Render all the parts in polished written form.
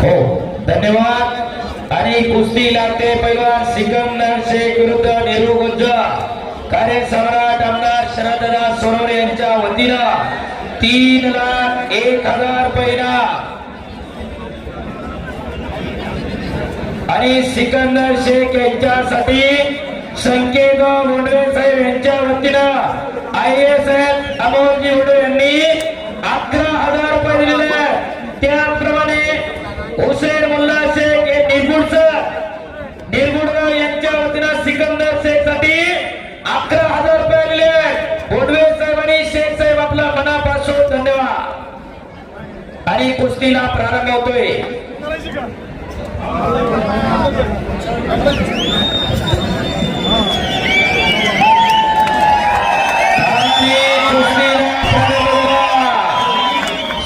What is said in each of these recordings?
हो धन्यवाद। आणि कुस्ती लागते पैलवान सिकंदर शेख विरुद्ध नेहरू गुज्जर कार्य सम्राट आमदार शरददास सोनवणे यांच्या वतीनं 3,01,000 रुपये आणि सिकंदर शेख यांच्यासाठी संकेत मुंडे साहेब यांच्या वतीनं IAS अमोलजी मुंडे यांनी 11,000 रुपये दिलेले आहेत। त्याचप्रमाणे हुसेन मुल्ला शेख हे निरगुडगाव यांच्या वतीनं सिकंदर शेख साठी 11,000 रुपये दिले आहेत। मुंडे साहेब आणि शेख साहेब आपला मनापासून धन्यवाद। आणि कुस्तीला प्रारंभ होतोय।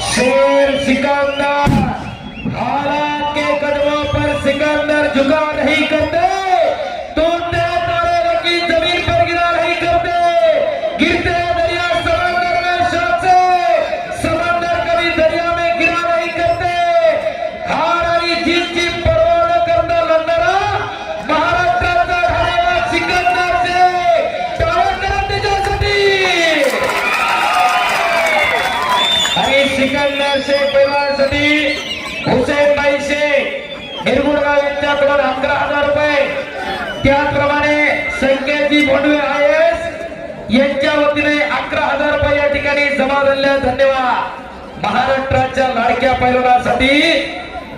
शेर सिकंदर हालात के कदमों पर सिकंदर झुका नहीं करते, टूटते तारे की जमीन पर गिरा नहीं करते, गिरते दरिया समंदर में शौक से, समंदर कभी दरिया में गिरा नहीं करते। हार आणि जीतची पर्वा न करता लढणारा महाराष्ट्राचा ठाण्याला सिकंदर शेख टाळ्या करा त्याच्यासाठी। आणि सिकंदर शेख पैलवानसाठी हुसेन भाई शेख निरगुडगाव यांच्याकडून 11,000 रुपये। त्याचप्रमाणे संकेतजी भोंडवे IAS यांच्या वतीने 11,000 रुपये या ठिकाणी जमा झाले। धन्यवाद। महाराष्ट्राच्या लाडक्या पैलवानासाठी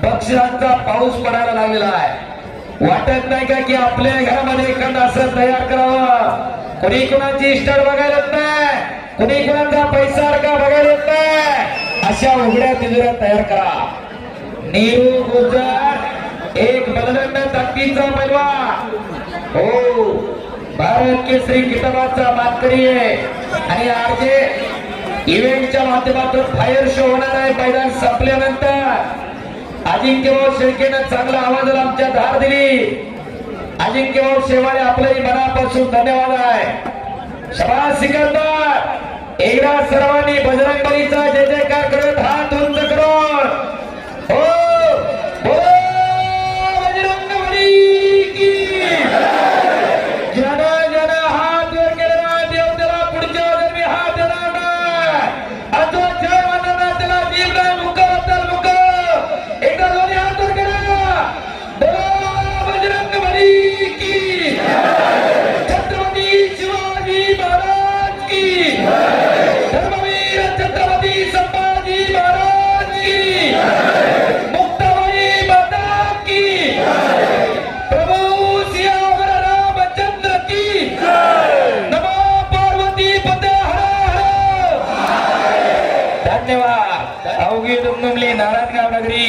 बक्षिसांचा पाऊस पडायला लागलेला आहे। वाटत नाही का की आपल्या घरामध्ये एखादं असं तयार करावं? कोणी कोणाची स्टार बघायला येत नाही, कोणी कोणाचा पैसा अडका बघायला येत नाही, अशा उघड्या तिजोऱ्या तयार करा। नेहरू गुज्जर एक बलदंड ताकदीचा पैलवान, हो भारत केसरी किताबाचा मानकरी आहे। आणि आरजे इव्हेंटच्या माध्यमातून फायर शो होणार आहे। मैदान संपल्यानंतर अजिंक्यभाऊ शेळकेनं चांगला आवाजाला आमच्या धार दिली। अजिंक्यभाऊ शेवाळे आपलंही मनापासून धन्यवाद आहे। शाबास सिकंदर। एकदा सर्वांनी बजरंगबलीचा जय जयकार करत हात उंच करून हो बोलो बजरंगबली की जन जन हात वर केला देव त्याला पुढच्या जन्मी हात देणार नाही। अजो जय म्हणणार त्याला जीव नाही मुख तर मुख। एकदा दोन्ही हात वर करा बोलो बजरंगबली की छत्रपती शिवाजी महाराज की धर्मवीर छत्रपती संभाजी महाराज की मुक्ताबाई माता की प्रभू सियावर रामचंद्र की नमो पार्वती पते हर हर। धन्यवाद। अवघी दुमदुमली नारायणगाव नगरी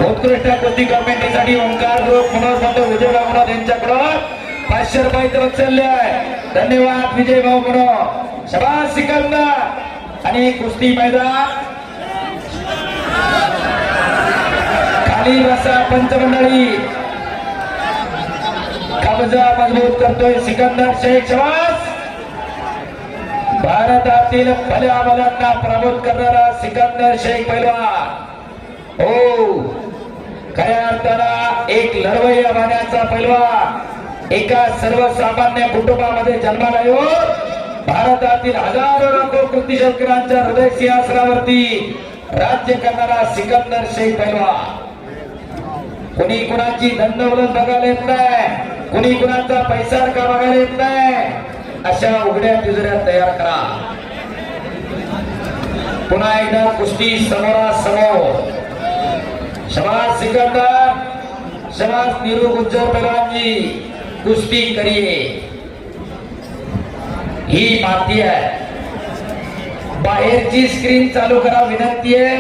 उत्कृष्ट कुस्ती कमिटीसाठी ओंकार ग्रुप मनोज विजय भाऊ यांच्याकडून 500 रुपये वत्सल्य आहे। धन्यवाद विजय भाऊ म्हणून। शाबास सिकंदर। आणि कुस्ती मैदान खाली बसा पंचमंडळी। कब्जा मजबूत करतोय सिकंदर शेख। शाबास। भारतातील भल्या मुलांना प्रबोध करणारा सिकंदर शेख पैलवान, हो खऱ्या अर्थानं एक लढवय्या मानाचा पैलवान, एका सर्वसामान्य कुटुंबामध्ये जन्माला येऊन भारतातील हजारो लाखो कुस्तीशौकीनांच्या हृदय सिंहासनावरती राज्य करणारा सिकंदर शेख पैलवान। कोणी कुणाची धनदौलत बघायला येत नाही, कोणी कुणाचा पैसा का बघायला येत नाही, अशा उघड्या तिजोऱ्या तयार करा। पुन्हा एकदा कुस्ती समोरासमोर। शाबास सिकंदर। शाबास नेहरू गुज्जर पैलवानजी कुस्ती करिए। ही माती आहे। बाहेरची स्क्रीन चालू करा विनंती आहे।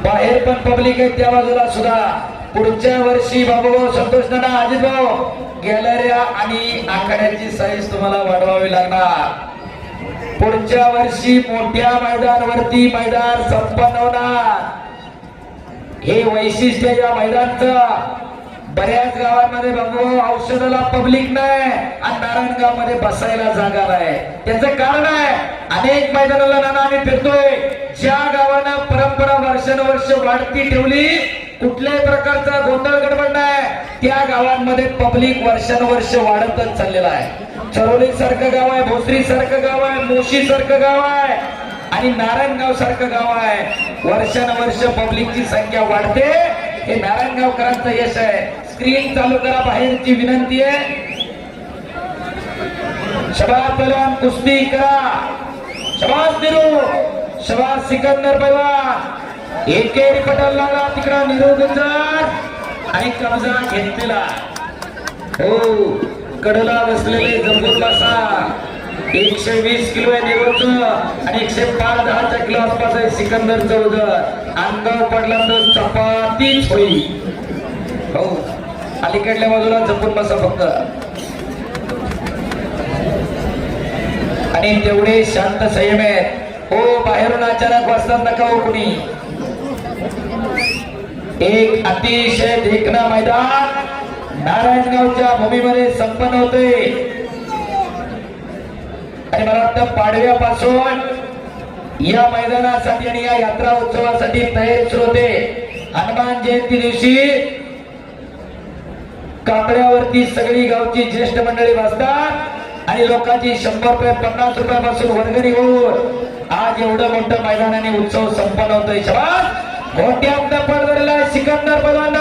बाहेर पण पब्लिक आहे त्या बाजूला सुद्धा। पुढच्या वर्षी बाबूभाऊ संतोष नाना अजित भाऊ गॅलऱ्या आणि आखाड्याची साईज तुम्हाला वाढवावी लागणार। पुढच्या वर्षी मोठ्या मैदानावरती मैदान संपन्न होणार। हे वैशिष्ट्य या मैदानाचं बऱ्याच गावांमध्ये बाबू औषधाला पब्लिक नाही आणि नारायणगाव मध्ये बसायला जागा नाही. त्याचं कारण आहे अनेक मैदानाला नाना आम्ही फिरतोय. ज्या गावानं परंपरा वर्षानुवर्ष वाढती ठेवली, कुठल्याही प्रकारचा गोंधळ गडबड नाही, त्या गावांमध्ये पब्लिक वर्षानुवर्ष वाढतच चाललेला आहे. चरोली सारखं गाव आहे, भोसरी सारखं गाव आहे, मोशी सारखं गाव आहे आणि नारायणगाव सारखं गाव आहे. वर्षानुवर्ष पब्लिकची संख्या वाढते. हे नारायणगावकरांचं यश आहे. स्क्रीन चालू करा, बाहेरची विनंती आहे. शबाज पैलवान कुस्ती करा. शबाज निरू, शबाज सिकंदर पैलवान. एकेरी पटल लागला तिकडा निरू गुंजार आणि कब्जा घेतलेला. हो, कडला बसलेले जमून बसा. 120 किलो आहे निरोचं आणि 105-10 किलो आसपास आहे सिकंदरचं वजन. अंगावर पडला तर चपातीच होईल. हो, अलीकडल्या बाजूला जपून बसा फक्त. आणि तेवढे शांत संयम आहेत. हो, बाहेरून अचानक वाजतात नका हो कुणी. एक अतिशय देखणं मैदान नारायणगावच्या भूमीमध्ये संपन्न होते आणि मला वाटतं पाडव्यापासून या मैदानासाठी आणि या यात्रा उत्सवासाठी तयारी सुरू होते. हनुमान जयंती दिवशी कापड्यावरती सगळी गावची ज्येष्ठ मंडळी बसतात आणि लोकांची 100 रुपये 50 रुपयापासून वर्गणी होऊन आज एवढं मोठं मैदानाने उत्सव संपन्न होतोय. शबास, मोठ्यात पडलेला सिकंदर पैलवान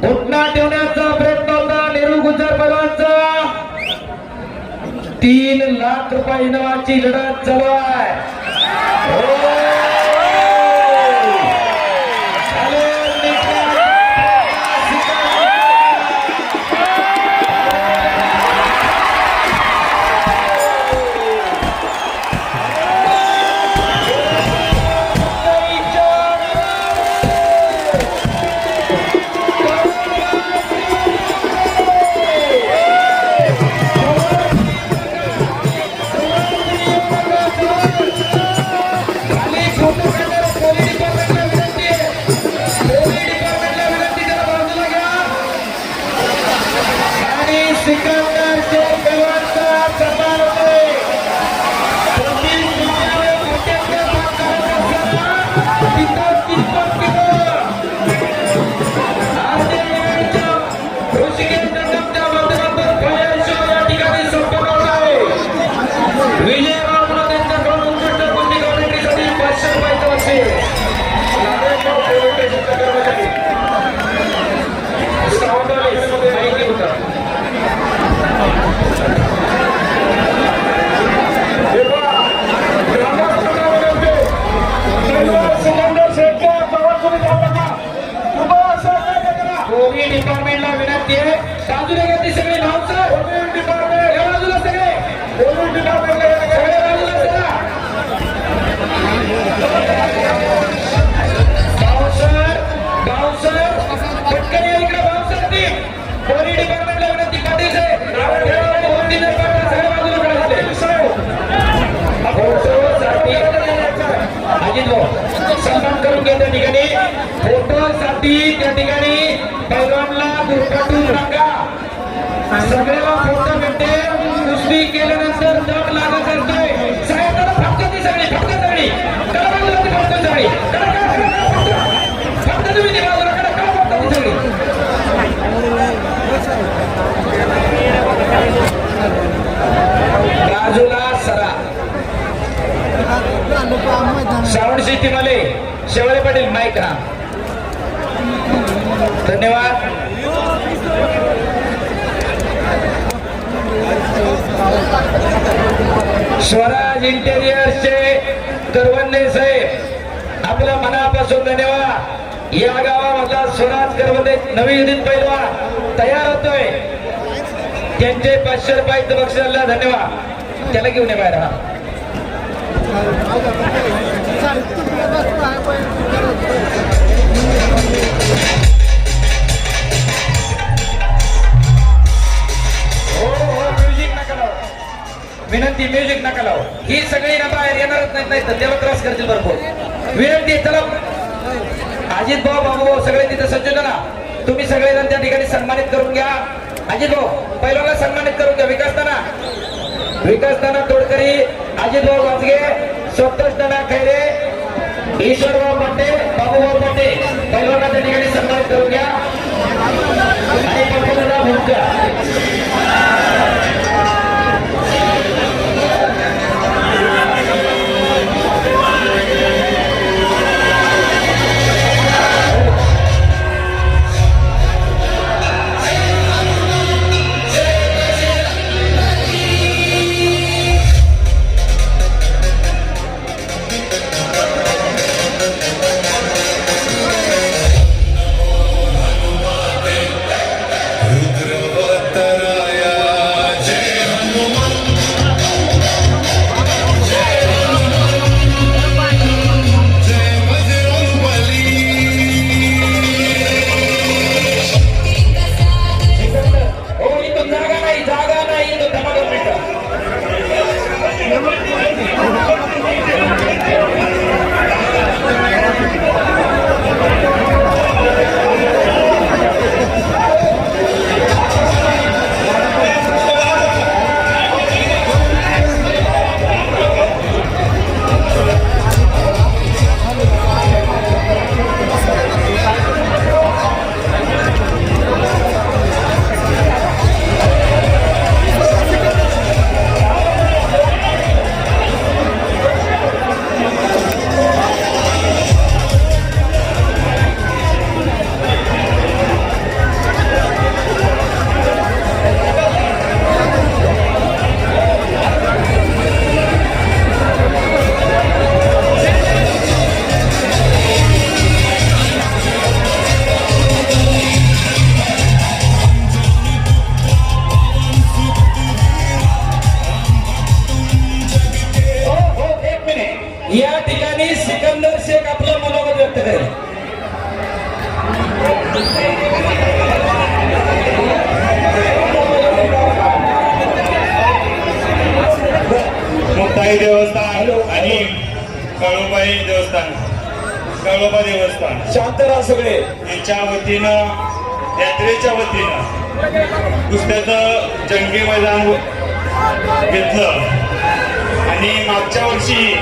घुटना ठेवण्याचा प्रयत्न होता नेहरू गुजर पैलवानचा. 3 लाख रुपये इनामाची लढत चालू आहे. डिपार्टमेंटला विनंती आहे, बाजूला घेतली सगळे नाव सर. डिपार्टमेंट या बाजूला सगळे, डिपार्टमेंट सगळे बाजूला सरा. बावसर पटकन या इकडे. बावसर ती पोलीस डिपार्टमेंटला विनंती काढली आहे. सगळे बाजूला काढले. अजित भाऊ सन्मान करून घ्या त्या ठिकाणी. फोटोसाठी त्या ठिकाणी पैलवानला दुर्पाटून नका. सगळ्याला फोटो भेटते. कुस्ती केल्यानंतर दम लागत असतोय. साहेब फक्त ती सगळी, फक्त सगळी फक्त सगळी फक्त तुम्ही ती बाजूला कडा का फक्त ती सगळी. बाजूला सरा. सावंत सिस्टीमवाले शेवाळे पाटील माईक हा. धन्यवाद. स्वराज इंटेरियर्सचे करवंदे साहेब आपल्या मनापासून धन्यवाद. या गावामधला स्वराज करवंदे नवी दिल्लीत पैलवान तयार होतोय. त्यांचे 500 रुपयाचं बक्षीसला धन्यवाद. त्याला घेऊन ये बाहेर. हा विनंती, म्युझिक नका लावू. ही सगळी ना बाहेर येणारच नाही तर त्याला त्रास करतील भरपूर. विनंती, चला अजित भाऊ, बाबू भाऊ सगळे तिथे सज्ज ना. तुम्ही सगळेजण त्या ठिकाणी सन्मानित करून घ्या. अजित भाऊ पहिल्यांदा सन्मानित करून घ्या. विकासताना तोडकरी, अजित भाऊ वाजगे, सप्तष्टना खैरे, ईश्वरभाऊ पट्टे, बाबूभाऊ पट्टे पहिल्यांदा त्या ठिकाणी सन्मानित करून घ्या. आणि पंकजा भोसले या ठिकाणी सिकंदर शेख आपलं मनोगत व्यक्त करेल. मुक्ताई देवस्थान आणि कळोबाई देवस्थान, कळोबा देवस्थान शांत राहा सगळे. यांच्या वतीनं, यात्रेच्या वतीनं कुस्त्याचं जंगी मैदान घेतलं. आणि मागच्या वर्षी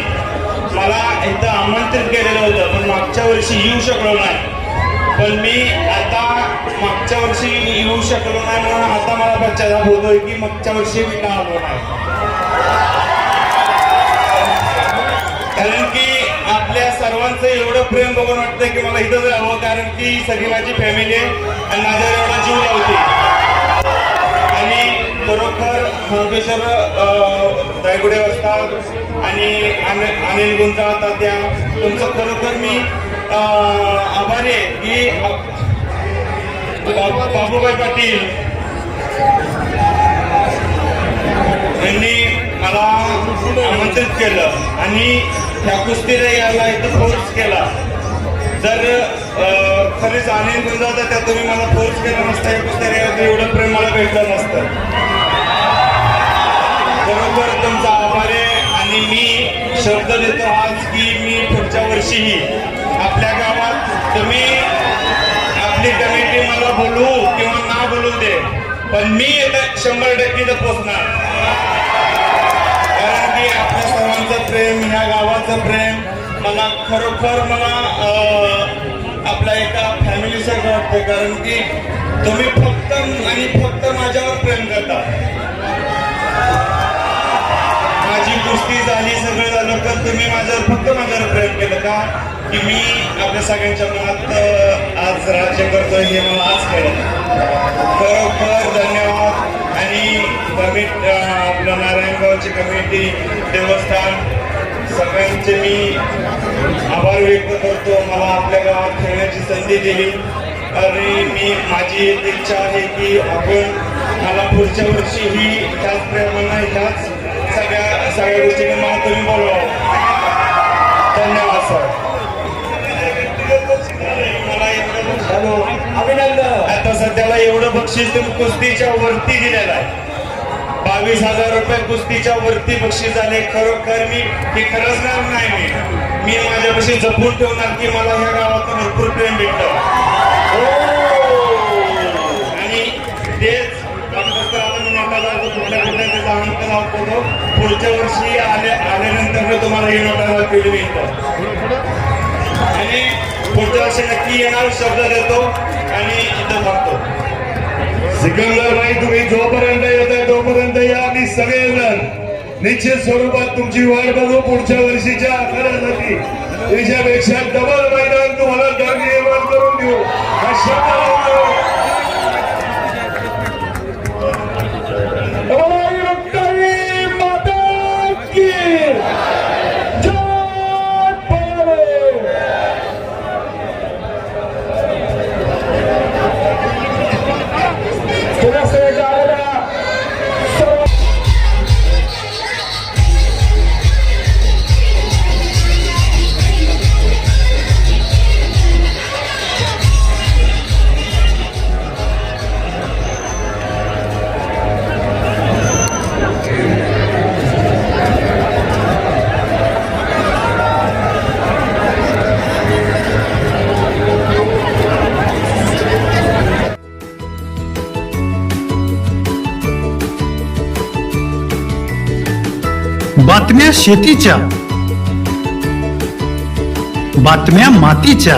मला इथं आमंत्रित केलेलं होतं, पण मागच्या वर्षी येऊ शकलो नाही. पण मी आता मागच्या वर्षी येऊ शकलो नाही म्हणून आता मला पश्चाताप होतोय की मागच्या वर्षी मी का आलो नाही. कारण की आपल्या सर्वांचं एवढं प्रेम बघून वाटतं की मला इथंच राहावं, कारण की सगळी माझी फॅमिली आहे आणि माझ्यावर एवढा जीव लावते. आणि खरोखर मंगेश्वर दायगुडे असतात आणि अनिल गुंजा तात्या, तुमचं खरोखर मी आभारी आहे की बाबूभाई पाटील यांनी मला आमंत्रित केलं आणि त्या कुस्तीला यायला इथं फोर्स केला. जर खरेच अनिल गुंजा तात्या तुम्ही मला फोर्स केला नसता, या कुस्तीला एवढं प्रेम मला भेटलं नसतं. बरोबर तुमचा आभार आहे. आणि मी शब्द देतो आज की मी पुढच्या वर्षीही आपल्या गावात तुम्ही आपली कमिटी मला बोलवू किंवा ना बोलू दे, पण मी 100% इथं पोचणार. कारण की आपल्या सर्वांचं प्रेम, ह्या गावाचं प्रेम मला खरोखर मला आपल्या एका फॅमिलीसारखं वाटतं. कारण की तुम्ही फक्त आणि फक्त माझ्यावर प्रेम करता. माझी कुस्ती झाली, सगळं झालं, तर तुम्ही फक्त माझ्यावर प्रेम केलं का की मी आपल्या सगळ्यांच्या मनात आज राज्य करतोय हे मला आज कळलं. खरोखर धन्यवाद. आणि आपलं नारायणगावची कमिटी, देवस्थान, सगळ्यांचे मी आभार व्यक्त करतो. मला आपल्या गावात खेळण्याची संधी दिली आणि माझी एक इच्छा आहे की आपण मला पुढच्या वर्षी ही ह्याच प्रेमानं ह्याच सगळ्या गोष्टीने मला तुम्ही बोलवावं. धन्यवाद सर. मला अभिनंदन. आता सध्याला एवढं बक्षीस तुम्ही कुस्तीच्या वरती दिलेलं आहे. 22,000 रुपये कुस्तीच्या वरती बक्षीस झाले. खरोखर मी हे खरंचणार नाही. मी माझ्यापाशी जपून ठेवणार की मला ह्या गावाचं भरपूर प्रेम भेटलं. मी इथं आणि पुढच्या वर्षी नक्की येणार शब्द देतो आणि इथं थांबतो. सिकंदर भाई तुम्ही जोपर्यंत येत आहे तोपर्यंत या आणि सगळेजण निश्चित स्वरूपात तुमची वाट बघू. पुढच्या वर्षीच्या आखाड्यासाठी याच्यापेक्षा डबल मैदान तुम्हाला दर निर्माण करून देऊ. हा शब्द लावतो. बातम्या शेतीच्या, बातम्या मातीच्या,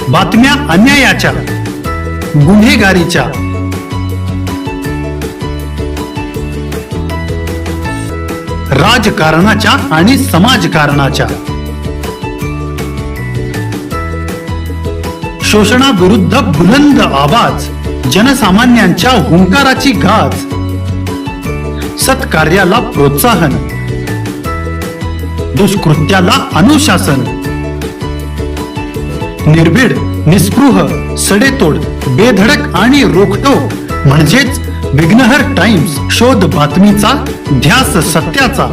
बातम्या अन्यायाच्या, गुन्हेगारीच्या, राजकारणाच्या आणि समाजकारणाच्या, शोषणाविरुद्ध बुलंद आवाज, जनसामान्यांच्या हुंकाराची गाज, सत्कार्याला प्रोत्साहन, दुष्कृत्याला अनुशासन, निर्भीड, निस्पृह, सडेतोड, बेधडक आणि रोखटोक म्हणजेच विघ्नहर टाइम्स. शोध बातमीचा, ध्यास सत्याचा.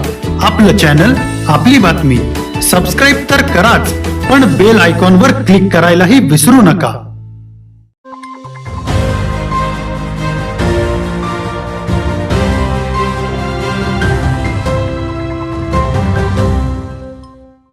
आपलं चॅनल, आपली बातमी. सबस्क्राईब तर कराच, पण बेल आयकॉनवर क्लिक करायलाही विसरू नका.